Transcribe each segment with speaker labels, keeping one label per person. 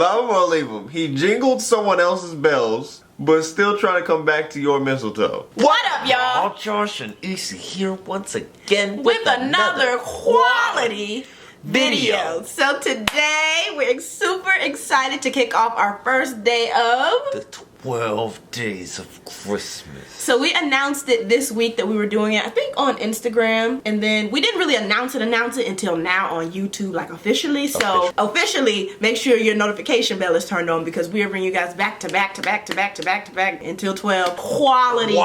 Speaker 1: Love him or leave him. He jingled someone else's bells, but still trying to come back to your mistletoe.
Speaker 2: What up, y'all?
Speaker 1: All Josh and Issa here once again
Speaker 2: with another quality video. So today we're super excited to kick off our first day of
Speaker 1: the 12 days of Christmas.
Speaker 2: So we announced it this week that we were doing it, I think on Instagram, and then we didn't really announce it until now on YouTube, like officially. So officially, make sure your notification bell is turned on because we are bringing you guys back to back until 12 quality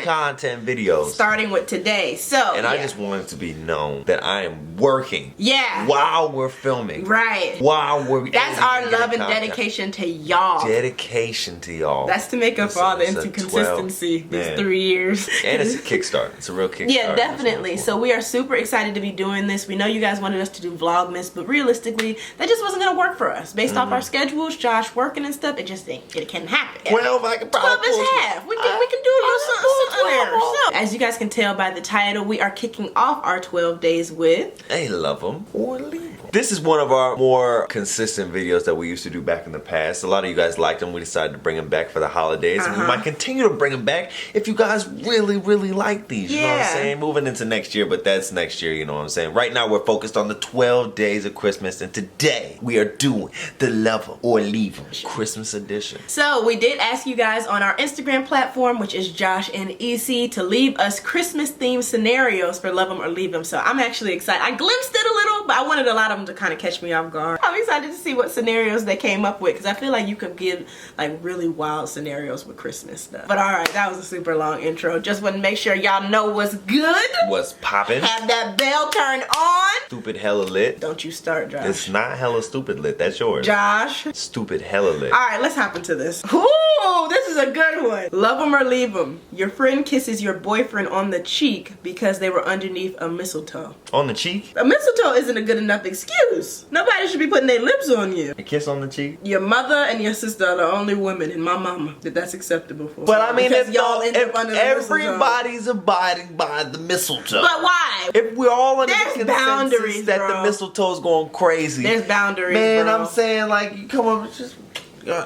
Speaker 1: content videos
Speaker 2: starting with today. So
Speaker 1: and I just want it to be known that I am working.
Speaker 2: Yeah.
Speaker 1: While we're filming.
Speaker 2: Right.
Speaker 1: While we're
Speaker 2: That's our love and dedication to y'all.
Speaker 1: Dedication to y'all.
Speaker 2: That's to make up for all the inconsistency these 3 years.
Speaker 1: And it's a kickstart. It's a real kickstart.
Speaker 2: Yeah, definitely. So we are super excited to be doing this. We know you guys wanted us to do Vlogmas, but realistically, that just wasn't gonna work for us. Based off our schedules, Josh working and stuff, it just ain't. It can't happen.
Speaker 1: 12, I can probably
Speaker 2: 12 is half. We can do a little something there. So, as you guys can tell by the title, we are kicking off our 12 days with
Speaker 1: a love them or leave them. This is one of our more consistent videos that we used to do back in the past. A lot of you guys liked them. We decided to bring them back for the holidays. And we might continue to bring them back if you guys really, really like these. You know what I'm saying? Moving into next year, but that's next year, you know what I'm saying? Right now, we're focused on the 12 days of Christmas. And today, we are doing the Love 'em or Leave 'em Christmas edition.
Speaker 2: So, we did ask you guys on our Instagram platform, which is Josh and EC, to leave us Christmas-themed scenarios for Love 'em or Leave 'em. So, I'm actually excited. I glimpsed it a little, but I wanted a lot of them to kind of catch me off guard. I'm excited to see what scenarios they came up with because I feel like you could give like really wild scenarios with Christmas stuff. But alright, that was a super long intro. Just want to make sure y'all know what's good.
Speaker 1: What's poppin'.
Speaker 2: Have that bell turned on.
Speaker 1: Stupid hella lit.
Speaker 2: Don't you start, Josh.
Speaker 1: It's not hella stupid lit. That's yours.
Speaker 2: Josh.
Speaker 1: Stupid hella lit.
Speaker 2: Alright, let's hop into this. Ooh, this is a good one. Love 'em or leave 'em. Your friend kisses your boyfriend on the cheek because they were underneath a mistletoe.
Speaker 1: On the cheek?
Speaker 2: A mistletoe isn't a good enough excuse. Nobody should be putting their lips on you.
Speaker 1: A kiss on the cheek?
Speaker 2: Your mother and your sister are the only women in my mama that's acceptable for.
Speaker 1: But I mean,
Speaker 2: if y'all end up under the
Speaker 1: everybody's abiding by the mistletoe.
Speaker 2: But why?
Speaker 1: If we're all under the
Speaker 2: boundaries,
Speaker 1: consensus that the mistletoe's going crazy.
Speaker 2: There's boundaries,
Speaker 1: man,
Speaker 2: bro.
Speaker 1: I'm saying, like, you come up, just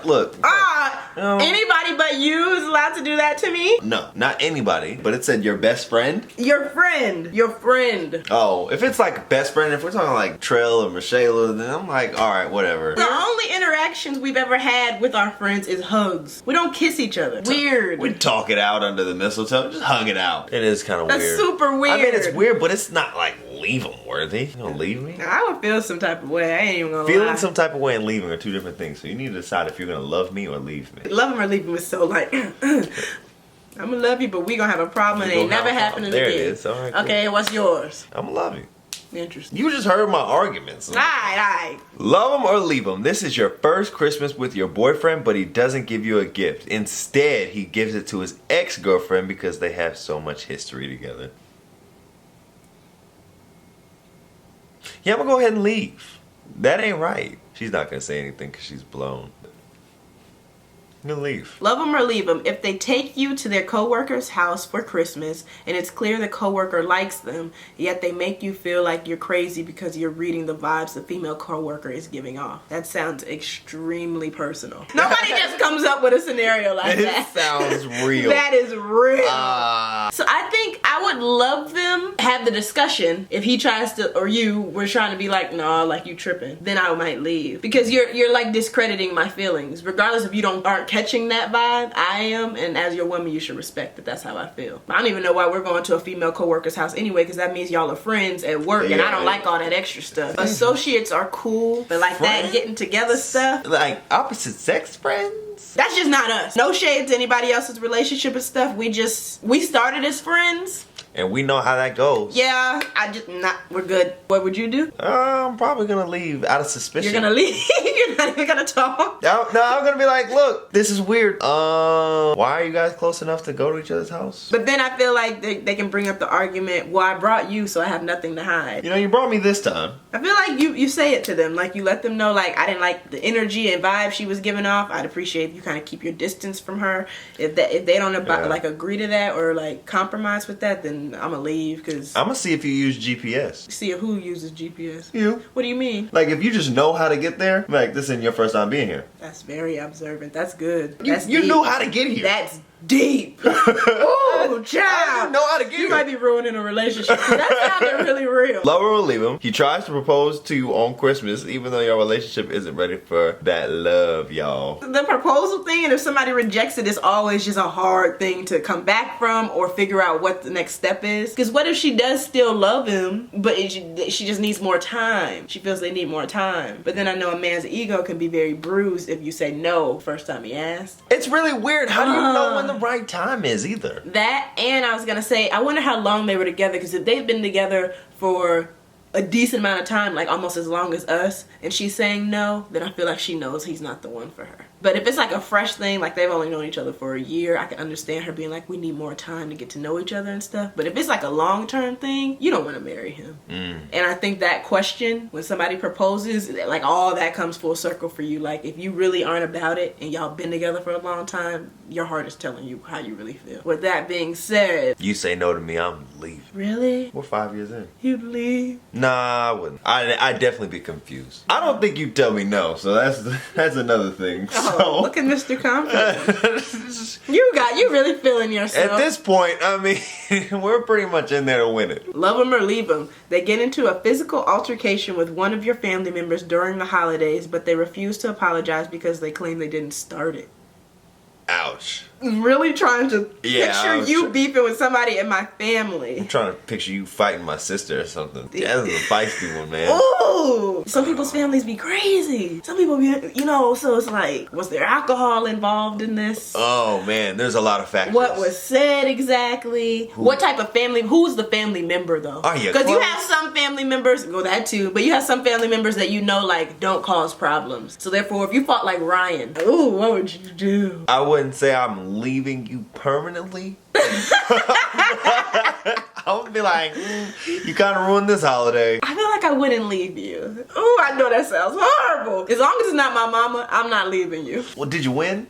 Speaker 1: look.
Speaker 2: Anybody but you is allowed to do that to me?
Speaker 1: No, not anybody. But it said your best friend.
Speaker 2: Your friend. Your friend.
Speaker 1: Oh, if it's like best friend, if we're talking like Trell or Michelle, then I'm like, all right, whatever.
Speaker 2: The only interactions we've ever had with our friends is hugs. We don't kiss each other. Weird.
Speaker 1: We talk it out under the mistletoe. Just hug it out. It is kind of weird.
Speaker 2: That's super weird.
Speaker 1: I mean, it's weird, but it's not like leave them worthy. You gonna leave me?
Speaker 2: I would feel some type of way. I ain't even gonna lie.
Speaker 1: Feeling some type of way and leaving are two different things. So you need to decide if you're gonna love me or leave me.
Speaker 2: Love them or leave them is so like, I'm gonna love you, but we gonna have a problem and it ain't never happening again.
Speaker 1: There it is. All right. Cool.
Speaker 2: Okay, what's yours?
Speaker 1: I'm gonna love you.
Speaker 2: Interesting.
Speaker 1: You just heard my arguments.
Speaker 2: Alright.
Speaker 1: Love him or leave him. This is your first Christmas with your boyfriend, but he doesn't give you a gift. Instead, he gives it to his ex-girlfriend because they have so much history together. Yeah, I'm gonna go ahead and leave. That ain't right. She's not gonna say anything because she's blown. I'm gonna leave.
Speaker 2: Love them or leave them. If they take you to their coworker's house for Christmas and it's clear the coworker likes them, yet they make you feel like you're crazy because you're reading the vibes the female coworker is giving off. That sounds extremely personal. Nobody just comes up with a scenario like that.
Speaker 1: It sounds real.
Speaker 2: That is real. So I think I would love them have the discussion if he tries to, or you were trying to be like, nah, like you tripping. Then I might leave because you're like discrediting my feelings, regardless if you aren't catching that vibe. I am, and as your woman, you should respect that. That's how I feel. I don't even know why we're going to a female coworker's house anyway, because that means y'all are friends at work, and I don't like all that extra stuff. Associates are cool, but like that getting together stuff,
Speaker 1: like opposite sex friends.
Speaker 2: That's just not us. No shade to anybody else's relationship and stuff. We started as friends.
Speaker 1: And we know how that goes.
Speaker 2: Yeah, we're good. What would you do?
Speaker 1: I'm probably gonna leave out of suspicion.
Speaker 2: You're gonna leave? You're not even gonna talk?
Speaker 1: No, I'm gonna be like, look, this is weird. Why are you guys close enough to go to each other's house?
Speaker 2: But then I feel like they can bring up the argument, well, I brought you, so I have nothing to hide.
Speaker 1: You know, you brought me this time.
Speaker 2: I feel like you say it to them. Like, you let them know, like, I didn't like the energy and vibe she was giving off. I'd appreciate if you kind of keep your distance from her. If they don't like agree to that or like compromise with that, then then I'm gonna leave because
Speaker 1: I'm gonna see if you use GPS.
Speaker 2: see who uses GPS.
Speaker 1: You.
Speaker 2: What do you mean?
Speaker 1: Like, if you just know how to get there, like, this isn't your first time being here.
Speaker 2: That's very observant. That's good.
Speaker 1: You
Speaker 2: That's deep.
Speaker 1: knew how to get here.
Speaker 2: That's deep. Oh, child.
Speaker 1: I didn't know how to get
Speaker 2: You
Speaker 1: here.
Speaker 2: might be ruining a relationship. That sounded really real.
Speaker 1: Love him or leave him. He tries to propose to you on Christmas, even though your relationship isn't ready for that love, y'all.
Speaker 2: The proposal thing, and if somebody rejects it, it's always just a hard thing to come back from or figure out what the next step is. Because what if she does still love him, but she just needs more time? She feels they need more time. But then I know a man's ego can be very bruised if you say no first time he asked.
Speaker 1: It's really weird. How do you know when the right time is either?
Speaker 2: That, and I was gonna say, I wonder how long they were together, because if they've been together for a decent amount of time, like almost as long as us, and she's saying no, then I feel like she knows he's not the one for her. But if it's like a fresh thing, like they've only known each other for a year, I can understand her being like, we need more time to get to know each other and stuff. But if it's like a long-term thing, you don't want to marry him. And I think that question, when somebody proposes, like all that comes full circle for you. Like if you really aren't about it and y'all been together for a long time, your heart is telling you how you really feel. With that being said,
Speaker 1: You say no to me, I'm leaving.
Speaker 2: really?
Speaker 1: We're 5 years in.
Speaker 2: You'd leave?
Speaker 1: Nah, I wouldn't. I'd definitely be confused. I don't think you'd tell me no, so that's another thing.
Speaker 2: Oh, look at Mr. Confident. You really feeling yourself.
Speaker 1: At this point, I mean, we're pretty much in there to win it.
Speaker 2: Love them or leave them. They get into a physical altercation with one of your family members during the holidays, but they refuse to apologize because they claim they didn't start it.
Speaker 1: Ouch.
Speaker 2: Really trying to
Speaker 1: Yeah,
Speaker 2: picture you beefing with somebody in my family.
Speaker 1: I'm trying to picture you fighting my sister or something. Yeah, that's a feisty one, man.
Speaker 2: Ooh! Some people's families be crazy. Some people be, so it's like, was there alcohol involved in this?
Speaker 1: Oh, man, there's a lot of factors.
Speaker 2: What was said exactly? What type of family? Who's the family member though?
Speaker 1: Are you
Speaker 2: Because you
Speaker 1: close?
Speaker 2: have some family members, well that too, but you have some family members that you know like don't cause problems. So therefore, if you fought like Ryan, ooh, what would you do?
Speaker 1: I wouldn't say I'm leaving you permanently. I would be like, you kind of ruined this holiday.
Speaker 2: I feel like I wouldn't leave you. Ooh, I know that sounds horrible. As long as it's not my mama, I'm not leaving you.
Speaker 1: Well, did you win?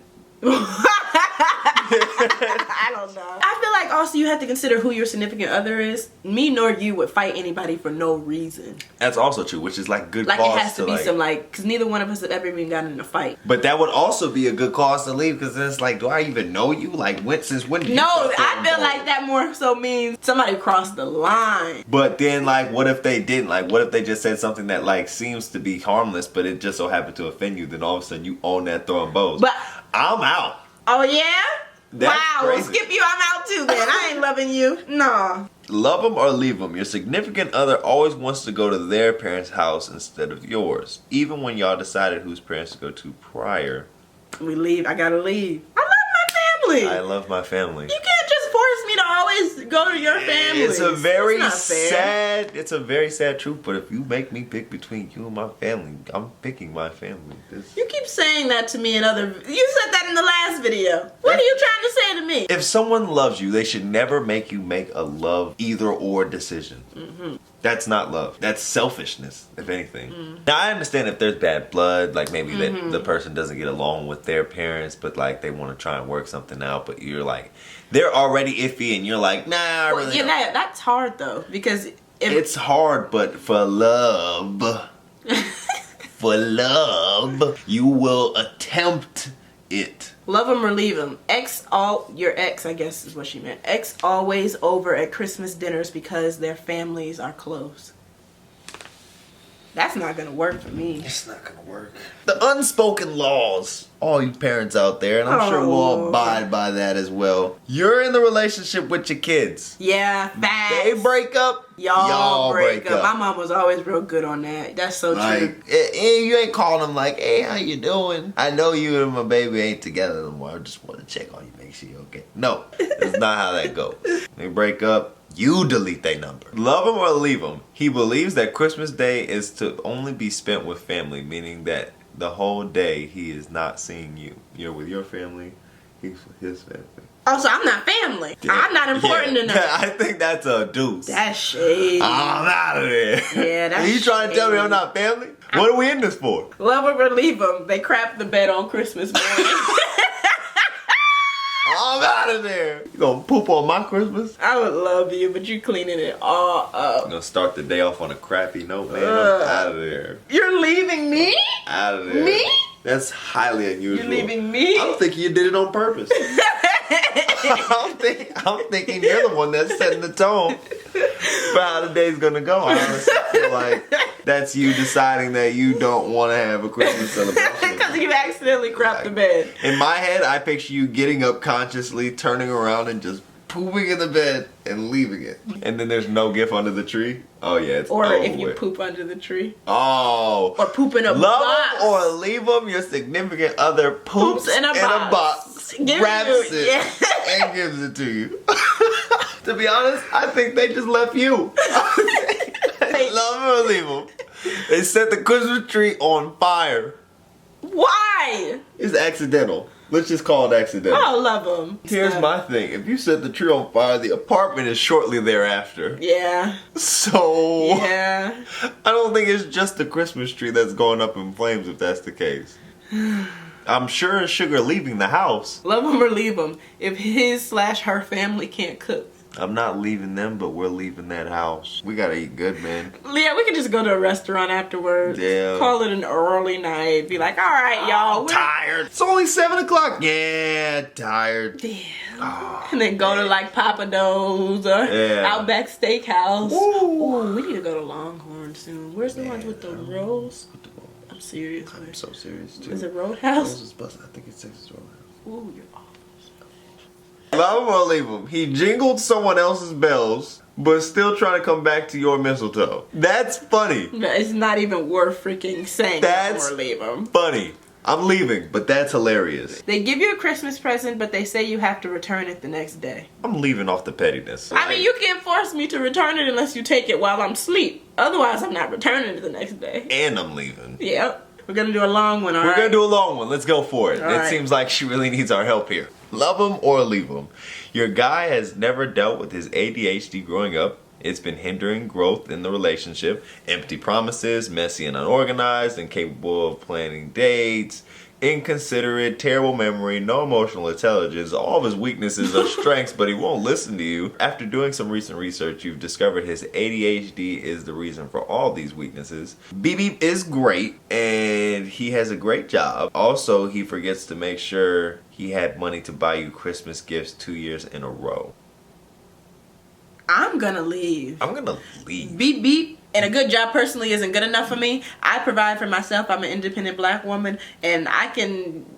Speaker 2: I don't know. I feel like also you have to consider who your significant other is. Me nor you would fight anybody for no reason.
Speaker 1: That's also true, which is like good
Speaker 2: Like
Speaker 1: cause
Speaker 2: it has to be
Speaker 1: like,
Speaker 2: some like, because neither one of us have ever even gotten in a fight.
Speaker 1: But that would also be a good cause to leave, because then it's like, do I even know you? Like, since when did you
Speaker 2: No,
Speaker 1: start
Speaker 2: I
Speaker 1: getting
Speaker 2: feel
Speaker 1: involved?
Speaker 2: like that more so means somebody crossed the line.
Speaker 1: But then, like, what if they didn't? Like, what if they just said something that, like, seems to be harmless, but it just so happened to offend you? Then all of a sudden you own that throwing bows.
Speaker 2: But
Speaker 1: I'm out.
Speaker 2: oh yeah?
Speaker 1: That's
Speaker 2: wow, well,
Speaker 1: crazy.
Speaker 2: skip you, I'm out too then. I ain't loving you. No.
Speaker 1: Love them or leave them. Your significant other always wants to go to their parents' house instead of yours, even when y'all decided whose parents to go to prior.
Speaker 2: We leave. I gotta leave. I love my family.
Speaker 1: I love my family.
Speaker 2: You can't just force me to always go to your family.
Speaker 1: It's a very
Speaker 2: That's not fair.
Speaker 1: it's a very sad truth, but if you make me pick between you and my family, I'm picking my family.
Speaker 2: You keep saying that to me in other. You said that in the last video. What are you trying to say to me?
Speaker 1: If someone loves you, they should never make you make a love either or decision. That's not love. That's selfishness, if anything. Now, I understand if there's bad blood, like maybe that the person doesn't get along with their parents, but like they want to try and work something out, but you're like, they're already iffy and you're like, nah, I really don't.
Speaker 2: That's hard though, because if
Speaker 1: It's hard, but for love, you will attempt it.
Speaker 2: love them or leave them. Your ex, I guess is what she meant. Ex always over at Christmas dinners because their families are close. That's not gonna work for me.
Speaker 1: It's not gonna work. The unspoken laws. All you parents out there, and I'm sure we'll all abide by that as well. You're in the relationship with your kids.
Speaker 2: Yeah, facts.
Speaker 1: They break up,
Speaker 2: Y'all break up. My mom was always real good on that. That's so true.
Speaker 1: Like, and you ain't calling them like, hey, how you doing? I know you and my baby ain't together anymore. I just want to check on you, make sure you're okay. No, that's not how that goes. They break up. You delete their number. Love him or leave him. He believes that Christmas Day is to only be spent with family, meaning that the whole day he is not seeing you. You're with your family, he's with his family.
Speaker 2: Oh, so I'm not family.
Speaker 1: Yeah.
Speaker 2: I'm not important enough.
Speaker 1: I think that's a deuce.
Speaker 2: That's shady.
Speaker 1: I'm out of there.
Speaker 2: Yeah, that's
Speaker 1: You trying to tell me
Speaker 2: shady.
Speaker 1: I'm not family? What are we in this for?
Speaker 2: Love them or leave them. They crap the bed on Christmas morning.
Speaker 1: I'm out of there. You gonna poop on my Christmas?
Speaker 2: I would love you, but you cleaning it all up.
Speaker 1: I'm gonna start the day off on a crappy note, man. I'm out of there.
Speaker 2: You're leaving me?
Speaker 1: Out of there.
Speaker 2: Me?
Speaker 1: That's highly unusual.
Speaker 2: You're leaving me?
Speaker 1: I'm thinking you did it on purpose. I'm thinking you're the one that's setting the tone for how the day's gonna go. I honestly feel like that's you deciding that you don't want to have a Christmas celebration.
Speaker 2: Because you accidentally crapped the bed.
Speaker 1: In my head, I picture you getting up consciously, turning around, and just pooping in the bed and leaving it. And then there's no gift under the tree. Oh yeah, it's
Speaker 2: or
Speaker 1: over
Speaker 2: if you
Speaker 1: with.
Speaker 2: poop under the tree.
Speaker 1: Oh.
Speaker 2: Or poop in a
Speaker 1: box. Love them or leave them. Your significant other poops in a box, wraps it, and gives it to you. To be honest, I think they just left you. Love them or leave them. They set the Christmas tree on fire.
Speaker 2: Why?
Speaker 1: It's accidental. Let's just call it accidental.
Speaker 2: I love them.
Speaker 1: Here's my thing. If you set the tree on fire, the apartment is shortly thereafter.
Speaker 2: Yeah.
Speaker 1: So...
Speaker 2: yeah.
Speaker 1: I don't think it's just the Christmas tree that's going up in flames if that's the case. I'm sure Sugar leaving the house.
Speaker 2: Love them or leave them. If his/her family can't cook.
Speaker 1: I'm not leaving them, but we're leaving that house. We gotta eat good, man.
Speaker 2: Yeah, we could just go to a restaurant afterwards.
Speaker 1: Yeah.
Speaker 2: Call it an early night. Be like, all right, y'all.
Speaker 1: Tired. It's only 7 o'clock. Yeah, tired.
Speaker 2: Damn.
Speaker 1: Oh,
Speaker 2: and then go to like Papa Do's or Outback Steakhouse. Ooh, we need to go to Longhorn soon. Where's the ones with the rolls? I'm serious.
Speaker 1: I'm so serious too.
Speaker 2: Is it Roadhouse?
Speaker 1: Roses busted. I think it's Texas Roadhouse.
Speaker 2: Ooh, you're awful.
Speaker 1: Love him or leave him. He jingled someone else's bells, but still trying to come back to your mistletoe. That's funny.
Speaker 2: It's not even worth freaking saying
Speaker 1: That's
Speaker 2: or leave them.
Speaker 1: Funny. I'm leaving, but that's hilarious.
Speaker 2: They give you a Christmas present, but they say you have to return it the next day.
Speaker 1: I'm leaving off the pettiness.
Speaker 2: I mean, you can't force me to return it unless you take it while I'm asleep. Otherwise, I'm not returning it the next day.
Speaker 1: And I'm leaving.
Speaker 2: Yep. We're gonna do a long one,
Speaker 1: We're gonna do a long one. Let's go for it.
Speaker 2: All
Speaker 1: It
Speaker 2: right.
Speaker 1: seems like she really needs our help here. Love him or leave him. Your guy has never dealt with his ADHD growing up. It's been hindering growth in the relationship. Empty promises, messy and unorganized, incapable of planning dates, inconsiderate, terrible memory, no emotional intelligence. All of his weaknesses are strengths, but he won't listen to you. After doing some recent research, you've discovered his ADHD is the reason for all these weaknesses. BB is great, and he has a great job. Also, he forgets to make sure he had money to buy you Christmas gifts 2 years in a row.
Speaker 2: I'm gonna leave.
Speaker 1: I'm gonna leave.
Speaker 2: Beep beep. And a good job personally isn't good enough for me. I provide for myself. I'm an independent black woman, and I'm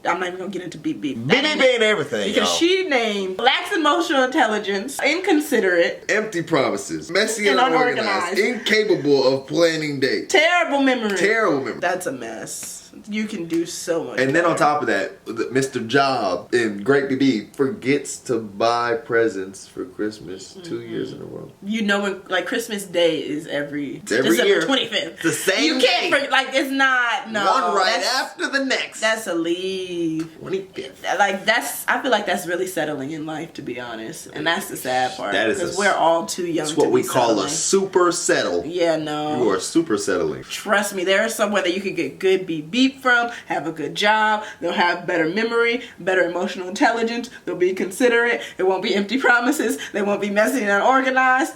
Speaker 2: not even gonna get into beep beep.
Speaker 1: BB ain't everything,
Speaker 2: because
Speaker 1: y'all.
Speaker 2: she named lacks emotional intelligence, inconsiderate,
Speaker 1: Empty promises, messy
Speaker 2: and
Speaker 1: and
Speaker 2: unorganized,
Speaker 1: incapable of planning dates.
Speaker 2: terrible memory.
Speaker 1: Terrible memory.
Speaker 2: That's a mess. You can do so much.
Speaker 1: And then
Speaker 2: better.
Speaker 1: on top of that, Mr. Job in Great BB forgets to buy presents for Christmas 2 years in a row.
Speaker 2: You know, when, like Christmas Day is every
Speaker 1: December
Speaker 2: year. 25th.
Speaker 1: The same
Speaker 2: You can't
Speaker 1: day.
Speaker 2: like it's not no
Speaker 1: One right
Speaker 2: that's-
Speaker 1: after the next.
Speaker 2: That's a leave.
Speaker 1: 25th.
Speaker 2: Like I feel like that's really settling in life, to be honest, and that's the sad part.
Speaker 1: That is
Speaker 2: because we're all too young.
Speaker 1: That's what
Speaker 2: to
Speaker 1: we
Speaker 2: be
Speaker 1: call
Speaker 2: settling.
Speaker 1: a super settle.
Speaker 2: Yeah, no.
Speaker 1: You are super settling.
Speaker 2: Trust me, there is somewhere that you could get good beep from, have a good job, they'll have better memory, better emotional intelligence, they'll be considerate, it won't be empty promises, they won't be messy and unorganized.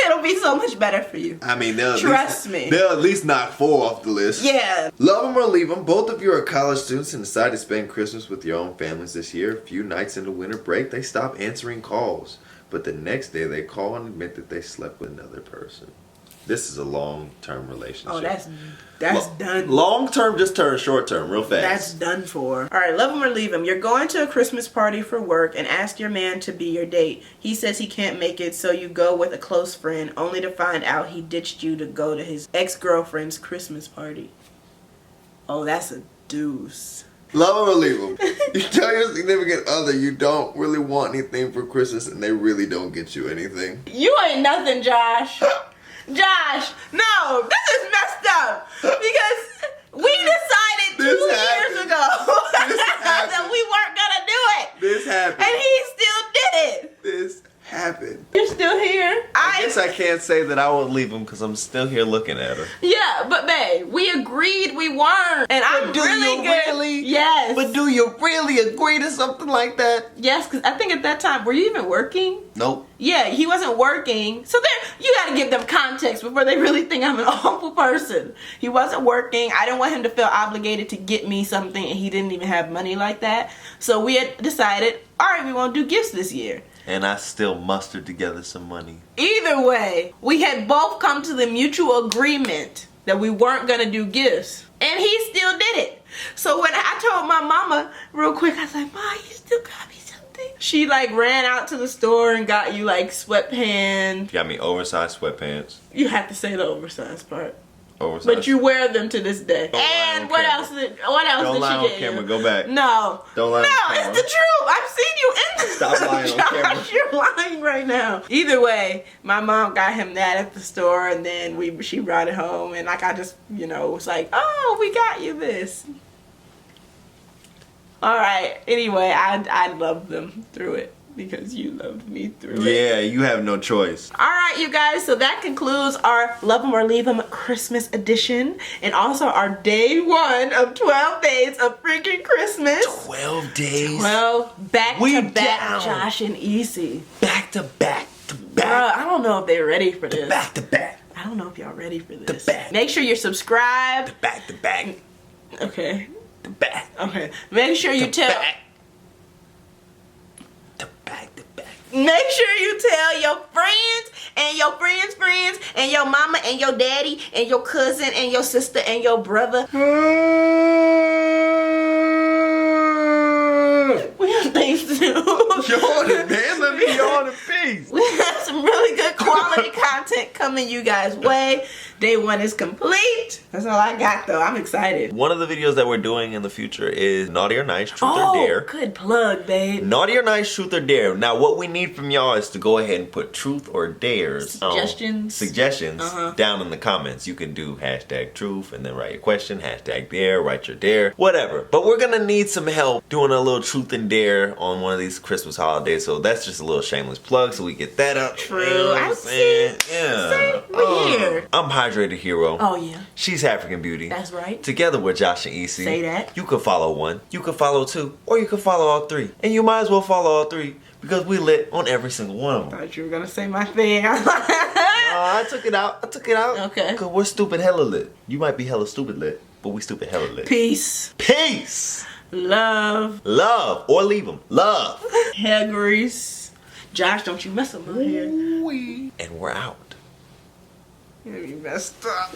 Speaker 2: It'll be so much better for you.
Speaker 1: I mean,
Speaker 2: Trust me.
Speaker 1: They'll at least knock 4 off the list.
Speaker 2: Yeah.
Speaker 1: Love them or leave them. Both of you are college students and decide to spend Christmas with your own families this year. A few nights into winter break, they stop answering calls. But the next day, they call and admit that they slept with another person. This is a long-term relationship.
Speaker 2: Oh, that's done.
Speaker 1: Long-term just turns short-term real fast.
Speaker 2: That's done for. All right, love him or leave him. You're going to a Christmas party for work and ask your man to be your date. He says he can't make it, so you go with a close friend, only to find out he ditched you to go to his ex-girlfriend's Christmas party. Oh, that's a deuce.
Speaker 1: Love them or leave them. You tell your significant other you don't really want anything for Christmas and they really don't get you anything.
Speaker 2: You ain't nothing, Josh. Josh, no, this is messed up. Because we decided 2 years ago that we weren't gonna do it.
Speaker 1: This happened.
Speaker 2: And he still did it.
Speaker 1: This happened.
Speaker 2: You're still here.
Speaker 1: I guess I can't say that I would leave him because I'm still here looking at her.
Speaker 2: Yeah, but babe, we agreed we weren't. And I'm
Speaker 1: do
Speaker 2: really
Speaker 1: you
Speaker 2: good.
Speaker 1: really?
Speaker 2: Yes.
Speaker 1: But do you really agree to something like that?
Speaker 2: Yes, because I think at that time, were you even working?
Speaker 1: Nope.
Speaker 2: Yeah, he wasn't working. So there, you gotta give them context before they really think I'm an awful person. He wasn't working. I didn't want him to feel obligated to get me something, and he didn't even have money like that. So we had decided, all right, we won't do gifts this year.
Speaker 1: And I still mustered together some money.
Speaker 2: Either way, we had both come to the mutual agreement that we weren't gonna do gifts. And he still did it. So when I told my mama real quick, I was like, Ma, you still got me something? She like ran out to the store and got you like sweatpants.
Speaker 1: Got me oversized sweatpants.
Speaker 2: You have to say the oversized part.
Speaker 1: Oversized.
Speaker 2: But you wear them to this day.
Speaker 1: Don't lie
Speaker 2: And
Speaker 1: on
Speaker 2: what
Speaker 1: camera.
Speaker 2: else did
Speaker 1: Don't lie
Speaker 2: she
Speaker 1: on
Speaker 2: get
Speaker 1: camera.
Speaker 2: you?
Speaker 1: Go back.
Speaker 2: No.
Speaker 1: Don't lie on
Speaker 2: No,
Speaker 1: camera.
Speaker 2: it's the truth. I've seen you in this.
Speaker 1: Stop lying on camera.
Speaker 2: Josh, you're lying right now. Either way, my mom got him that at the store, and then she brought it home, and like I just, was like, oh, we got you this. All right. Anyway, I loved them through it because you loved me through it.
Speaker 1: Yeah, you have no choice.
Speaker 2: All right, you guys. So that concludes our Love 'Em or Leave 'Em Christmas edition, and also our day 1 of 12 days of freaking Christmas.
Speaker 1: 12 days.
Speaker 2: 12 back
Speaker 1: We
Speaker 2: to back,
Speaker 1: down.
Speaker 2: Josh and Easy.
Speaker 1: Back to back to back.
Speaker 2: Bruh, I don't know if they're ready for this.
Speaker 1: Back to back.
Speaker 2: I don't know if y'all ready for this.
Speaker 1: To back.
Speaker 2: Make sure you're subscribed.
Speaker 1: Back to back.
Speaker 2: Okay.
Speaker 1: To back.
Speaker 2: Okay. Make sure you
Speaker 1: To
Speaker 2: tell.
Speaker 1: back. To back to back.
Speaker 2: Make sure you tell your friends and your friends' friends and your mama and your daddy and your cousin and your sister and your brother. We have things to do.
Speaker 1: Yawn, man. Let me yawn in peace.
Speaker 2: We have some really good quality content coming you guys' way. Day 1 is complete. That's all I got though. I'm excited.
Speaker 1: One of the videos that we're doing in the future is Naughty or Nice, Truth or Dare.
Speaker 2: Good plug, babe.
Speaker 1: Naughty or Nice, Truth or Dare. Now, what we need from y'all is to go ahead and put truth or dares.
Speaker 2: Suggestions.
Speaker 1: Down in the comments. You can do hashtag truth and then write your question, hashtag dare, write your dare, whatever. But we're gonna need some help doing a little truth and dare on one of these Christmas holidays. So that's just a little shameless plug so we get that up.
Speaker 2: True.
Speaker 1: You know what I'm
Speaker 2: I
Speaker 1: saying?
Speaker 2: see.
Speaker 1: Yeah.
Speaker 2: We're here.
Speaker 1: I'm Hydrated Hero.
Speaker 2: Oh yeah.
Speaker 1: She's African Beauty.
Speaker 2: That's right.
Speaker 1: Together with Josh and EC.
Speaker 2: Say that.
Speaker 1: You could follow 1, you could follow 2, or you could follow all 3. And you might as well follow all 3 because we lit on every single one of them.
Speaker 2: Thought you were gonna say my thing.
Speaker 1: I took it out.
Speaker 2: Okay.
Speaker 1: Because we're stupid hella lit. You might be hella stupid lit, but we stupid hella lit.
Speaker 2: Peace.
Speaker 1: Peace.
Speaker 2: Love.
Speaker 1: Love. Or leave them. Love.
Speaker 2: Hair grease. Josh, don't you mess up my hair.
Speaker 1: And we're out.
Speaker 2: You messed up.